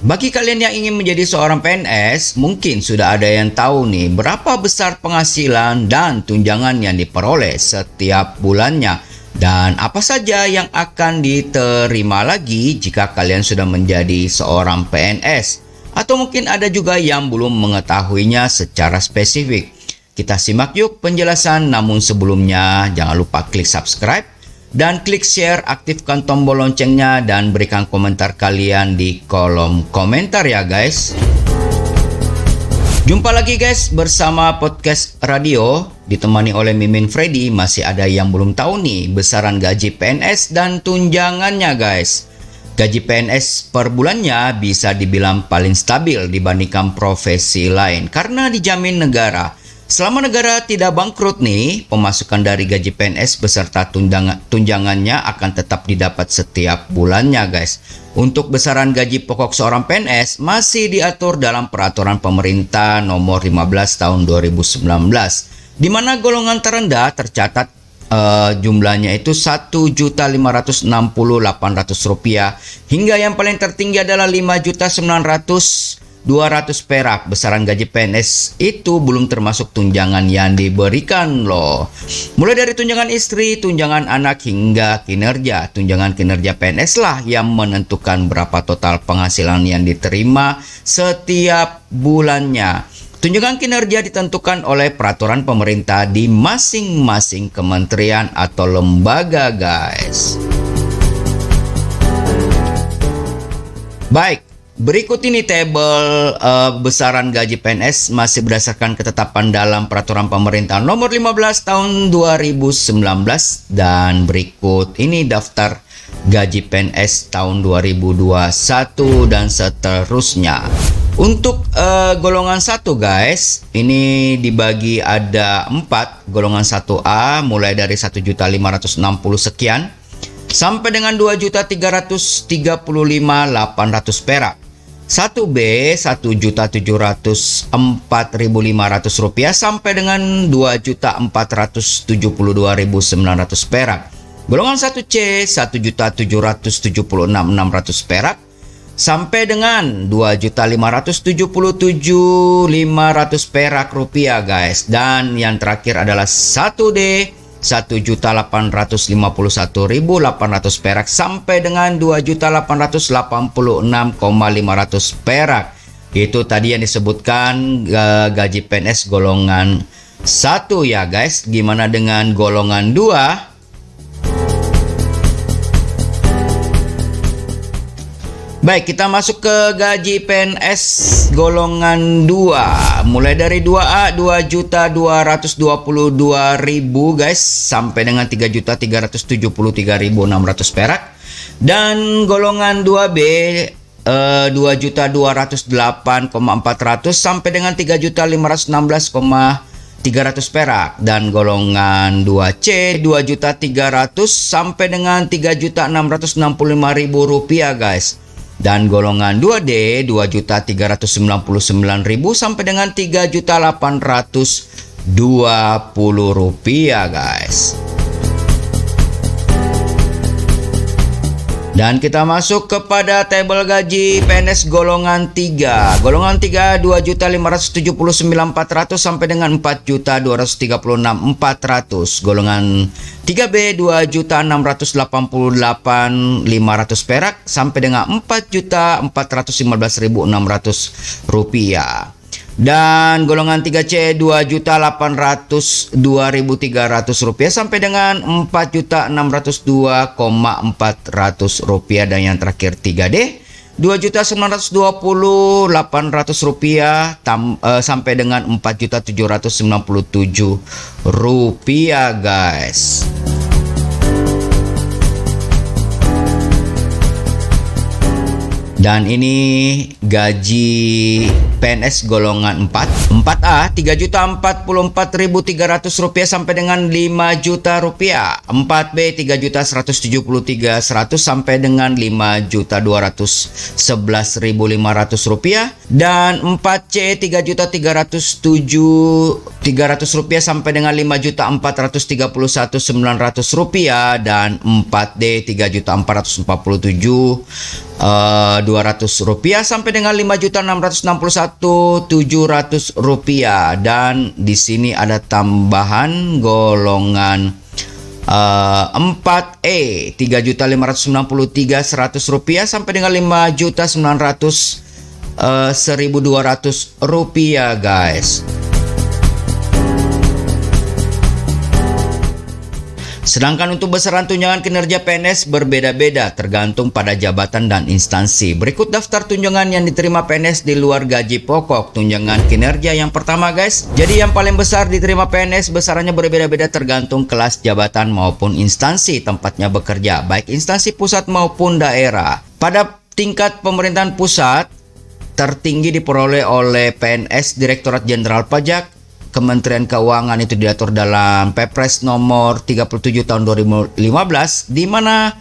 Bagi kalian yang ingin menjadi seorang PNS, mungkin sudah ada yang tahu nih berapa besar penghasilan dan tunjangan yang diperoleh setiap bulannya dan apa saja yang akan diterima lagi jika kalian sudah menjadi seorang PNS. Atau mungkin ada juga yang belum mengetahuinya secara spesifik. Kita simak yuk penjelasan, namun sebelumnya jangan lupa klik subscribe dan klik share, aktifkan tombol loncengnya, dan berikan komentar kalian di kolom komentar ya guys. Jumpa lagi guys bersama podcast radio, ditemani oleh Mimin Freddy. Masih ada yang belum tahu nih besaran gaji PNS dan tunjangannya guys. Gaji PNS per bulannya bisa dibilang paling stabil dibandingkan profesi lain karena dijamin negara. Selama negara tidak bangkrut nih, pemasukan dari gaji PNS beserta tunjangannya akan tetap didapat setiap bulannya guys. Untuk besaran gaji pokok seorang PNS masih diatur dalam peraturan pemerintah nomor 15 tahun 2019. Di mana golongan terendah tercatat jumlahnya itu Rp1.560.800 hingga yang paling tertinggi adalah Rp5.900.200 perak. Besaran gaji PNS itu belum termasuk tunjangan yang diberikan loh. Mulai dari tunjangan istri, tunjangan anak hingga kinerja. Tunjangan kinerja PNS lah yang menentukan berapa total penghasilan yang diterima setiap bulannya. Tunjangan kinerja ditentukan oleh peraturan pemerintah di masing-masing kementerian atau lembaga guys. Baik. Berikut ini tabel besaran gaji PNS masih berdasarkan ketetapan dalam peraturan pemerintah nomor 15 tahun 2019 dan berikut ini daftar gaji PNS tahun 2021 dan seterusnya. Untuk golongan 1 guys, ini dibagi ada 4. Golongan 1A mulai dari 1.560 sekian sampai dengan 2.335.800 perak. 1B Rp1.704.500 sampai dengan Rp2.472.900 perak. Golongan 1C Rp1.776.600 perak sampai dengan Rp2.577.500 perak rupiah guys. Dan yang terakhir adalah 1D Rp1.851.800 perak sampai dengan Rp2.886.500 perak. Itu tadi yang disebutkan gaji PNS golongan 1 ya guys. Gimana dengan golongan 2? Baik, kita masuk ke gaji PNS golongan 2. Mulai dari 2A Rp2.222.000 guys sampai dengan Rp3.373.600 perak. Dan golongan 2B Rp2.208.400 sampai dengan Rp3.516.300 perak. Dan golongan 2C Rp2.300.000 sampai dengan Rp3.665.000 guys. Dan golongan 2D Rp2.399.000 sampai dengan Rp3.820 guys. Dan kita masuk kepada tabel gaji PNS golongan 3. Golongan 3 Rp2.579.400 sampai dengan Rp4.236.400. Golongan 3B Rp2.688.500 perak sampai dengan Rp4.415.600. Dan golongan 3C Rp2.802.300 sampai dengan Rp4.602.400. Dan yang terakhir 3D Rp2.920.800 sampai dengan Rp4.797 guys. Dan ini gaji PNS golongan 4. 4A Rp3.044.300 sampai dengan Rp5 juta. 4B Rp3.173.100 sampai dengan Rp5.211.500. Dan 4C Rp3.300.300 sampai dengan Rp5.431.900. Dan 4D Rp3.447.000 Rp200 sampai dengan Rp5.661.700, dan di sini ada tambahan golongan 4E Rp3.593.100 sampai dengan Rp5.900.1.200 guys. Sedangkan untuk besaran tunjangan kinerja PNS berbeda-beda tergantung pada jabatan dan instansi. Berikut daftar tunjangan yang diterima PNS di luar gaji pokok. Tunjangan kinerja yang pertama guys. Jadi yang paling besar diterima PNS besarannya berbeda-beda tergantung kelas jabatan maupun instansi tempatnya bekerja, baik instansi pusat maupun daerah. Pada tingkat pemerintahan pusat, tertinggi diperoleh oleh PNS Direktorat Jenderal Pajak Kementerian Keuangan, itu diatur dalam Perpres nomor 37 tahun 2015, di mana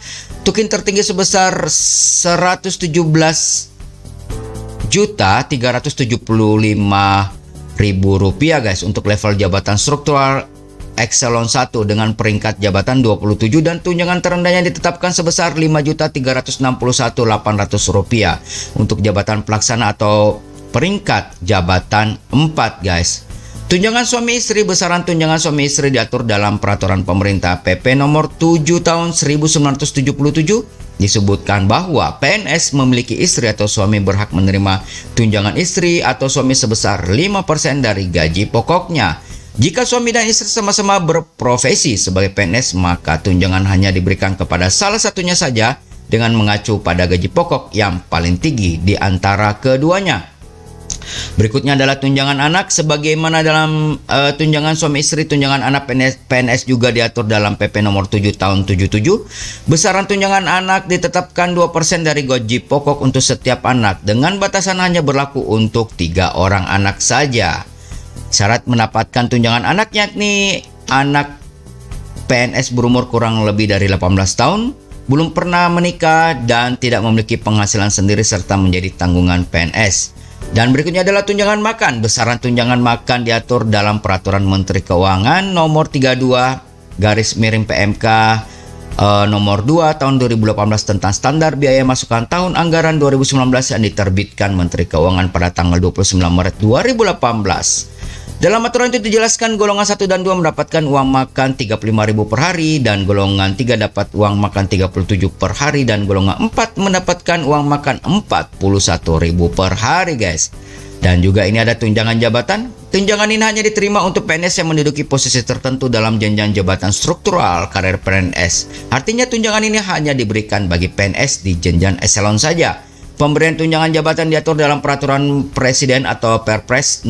tukin tertinggi sebesar Rp117.375.000 guys untuk level jabatan struktural Eselon 1 dengan peringkat jabatan 27, dan tunjangan terendahnya ditetapkan sebesar Rp5.361.800 untuk jabatan pelaksana atau peringkat jabatan 4 guys. Tunjangan suami istri, besaran tunjangan suami istri diatur dalam peraturan pemerintah PP nomor 7 tahun 1977. Disebutkan bahwa PNS memiliki istri atau suami berhak menerima tunjangan istri atau suami sebesar 5% dari gaji pokoknya. Jika suami dan istri sama-sama berprofesi sebagai PNS, maka tunjangan hanya diberikan kepada salah satunya saja dengan mengacu pada gaji pokok yang paling tinggi di antara keduanya. Berikutnya adalah tunjangan anak. Sebagaimana dalam tunjangan suami istri, tunjangan anak PNS juga diatur dalam PP nomor 7 tahun 77. Besaran tunjangan anak ditetapkan 2% dari gaji pokok untuk setiap anak, dengan batasan hanya berlaku untuk 3 orang anak saja. Syarat mendapatkan tunjangan anak yakni anak PNS berumur kurang lebih dari 18 tahun, belum pernah menikah, dan tidak memiliki penghasilan sendiri serta menjadi tanggungan PNS. Dan berikutnya adalah tunjangan makan. Besaran tunjangan makan diatur dalam Peraturan Menteri Keuangan nomor 32 garis miring PMK nomor 2 tahun 2018 tentang standar biaya masukan tahun anggaran 2019 yang diterbitkan Menteri Keuangan pada tanggal 29 Maret 2018. Dalam aturan itu dijelaskan golongan 1 dan 2 mendapatkan uang makan Rp35.000 per hari, dan golongan 3 dapat uang makan Rp37 per hari, dan golongan 4 mendapatkan uang makan Rp41.000 per hari guys. Dan juga ini ada tunjangan jabatan. Tunjangan ini hanya diterima untuk PNS yang menduduki posisi tertentu dalam jenjang jabatan struktural karir PNS. Artinya tunjangan ini hanya diberikan bagi PNS di jenjang eselon saja. Pemberian tunjangan jabatan diatur dalam Peraturan Presiden atau Perpres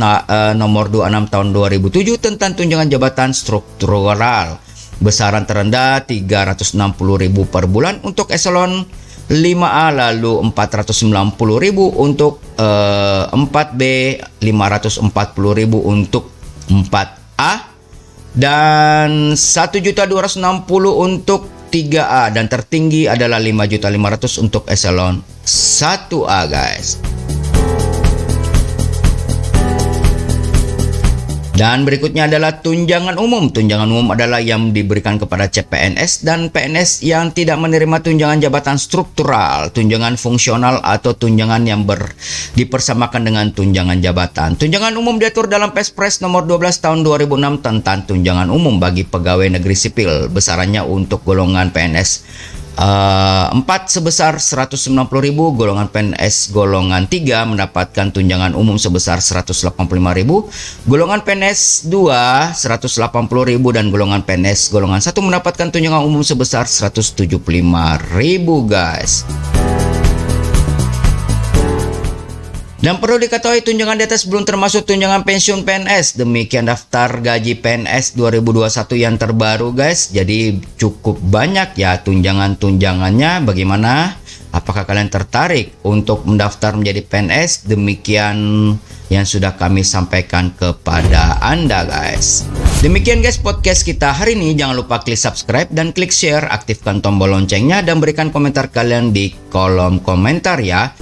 nomor 26 tahun 2007 tentang tunjangan jabatan struktural. Besaran terendah Rp360.000 per bulan untuk eselon 5A, lalu Rp490.000 untuk 4B, Rp540.000 untuk 4A, dan Rp1.260.000 untuk 3A, dan tertinggi adalah Rp5.500.000 untuk eselon 1A guys. Dan berikutnya adalah tunjangan umum. Tunjangan umum adalah yang diberikan kepada CPNS dan PNS yang tidak menerima tunjangan jabatan struktural, tunjangan fungsional, atau tunjangan yang dipersamakan dengan tunjangan jabatan. Tunjangan umum diatur dalam Perpres nomor 12 tahun 2006 tentang tunjangan umum bagi pegawai negeri sipil. Besarannya untuk golongan PNS 4 sebesar Rp190.000, golongan PNS golongan 3 mendapatkan tunjangan umum sebesar Rp185.000, golongan PNS 2 Rp180.000, dan golongan PNS golongan 1 mendapatkan tunjangan umum sebesar Rp175.000 guys. Dan perlu diketahui tunjangan di atas belum termasuk tunjangan pensiun PNS. Demikian daftar gaji PNS 2021 yang terbaru guys. Jadi cukup banyak ya tunjangan-tunjangannya. Bagaimana? Apakah kalian tertarik untuk mendaftar menjadi PNS? Demikian yang sudah kami sampaikan kepada Anda guys. Demikian guys podcast kita hari ini. Jangan lupa klik subscribe dan klik share. Aktifkan tombol loncengnya dan berikan komentar kalian di kolom komentar ya.